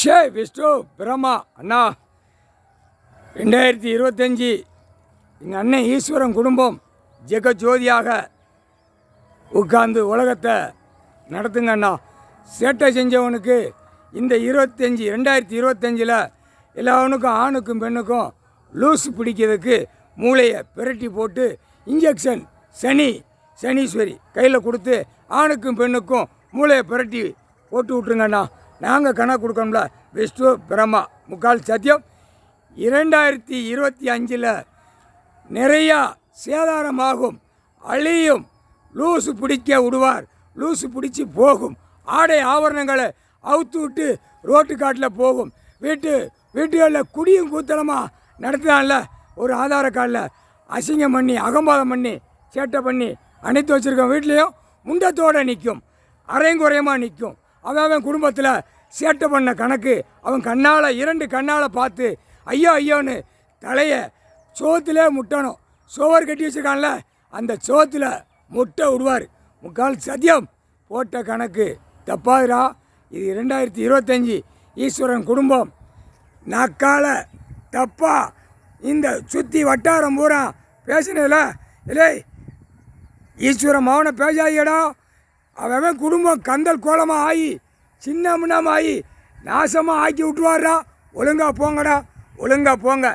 விஷ்ணு பிரம்மா அண்ணா 2025 எங்கள் அண்ணன் ஈஸ்வரன் குடும்பம் ஜெகஜோதியாக உட்கார்ந்து உலகத்தை நடத்துங்க அண்ணா. சேட்டை செஞ்சவனுக்கு இந்த 2025 எல்லாவனுக்கும் ஆணுக்கும் பெண்ணுக்கும் லூஸ் பிடிக்கிறதுக்கு மூளையை பிரட்டி போட்டு இன்ஜெக்ஷன் சனீஸ்வரி கையில் கொடுத்து ஆணுக்கும் பெண்ணுக்கும் மூளையை பிரட்டி போட்டு விட்ருங்கண்ணா. நாங்கள் கணக்கு கொடுக்கணும்ல. விஷ்ணு பிரம்மா முக்கால் சத்தியம். 2025 நிறையா சேதாரமாகும், அழியும். லூசு பிடிக்க விடுவார், லூசு பிடிச்சி போகும். ஆடை ஆபரணங்களை அவுத்து விட்டு ரோட்டு காட்டில் போகும். வீட்டுகளில் குடியும் கூத்தலமாக நடத்துனான்ல, ஒரு ஆதார கார்டில் அசிங்கம் பண்ணி அகம்பாதம் பண்ணி சேட்டை பண்ணி அணைத்து வச்சுருக்கோம். வீட்லேயும் முண்டத்தோடு நிற்கும், அரைங்குறையமாக நிற்கும். அவன் குடும்பத்தில் சேட்டை பண்ண கணக்கு அவன் கண்ணால் 2 கண்ணால் பார்த்து ஐயோன்னு தலையை சோத்தில் முட்டணும். சோவர் கட்டி வச்சுருக்கான்ல, அந்த சோத்தில் முட்டை விடுவார். முக்கால் சத்தியம் போட்ட கணக்கு தப்பாதுரா. இது 2025 ஈஸ்வரன் குடும்பம். நக்கால தப்பா இந்த சுற்றி வட்டாரம் பூரா பேசினதில்ல. இல்லை ஈஸ்வரன் மௌன பேசாதியடா. அவன் குடும்பம் கந்தல் கோலமாக ஆகி சின்ன முன்னமாக ஆகி நாசமாக ஆக்கி விட்டுருவாரா. ஒழுங்காக போங்கடா, ஒழுங்காக போங்க.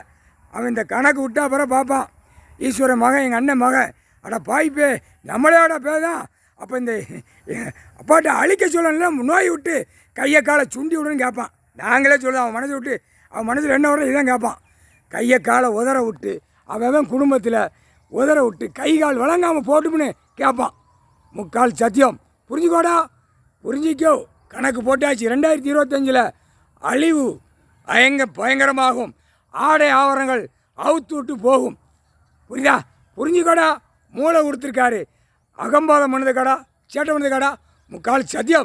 அவன் இந்த கணக்கு விட்டா அப்புறம் பார்ப்பான். ஈஸ்வரன் மகன், எங்கள் அண்ணன் மகன். அட பாய்ப்பே, நம்மளோட பேதான். அப்போ இந்த அப்பாட்ட அழிக்க சொல்லலாம், நோய் விட்டு கையை காலை சுண்டி விடுன்னு கேட்பான். நாங்களே சொல்லுவோம், அவன் மனசை விட்டு அவன் மனசில் என்ன வரும் இதான் கேட்பான். கையை காலை உதற விட்டு அவன் குடும்பத்தில் உதற விட்டு கை கால் வழங்காமல் போட்டுப்புன்னு கேட்பான். முக்கால் சத்தியம். புரிஞ்சுக்கோடா, புரிஞ்சிக்கோ. கணக்கு போட்டாச்சு. 2025 அழிவு பயங்கரமாகும். ஆடை ஆவரங்கள் அவுத்து விட்டு போகும். புரியுதா? புரிஞ்சுக்கோடா. மூளை கொடுத்துருக்காரு. அகம்பாதம் பண்ணது கடா, சேட்டை பண்ணது கடா. முக்கால் சத்தியம்.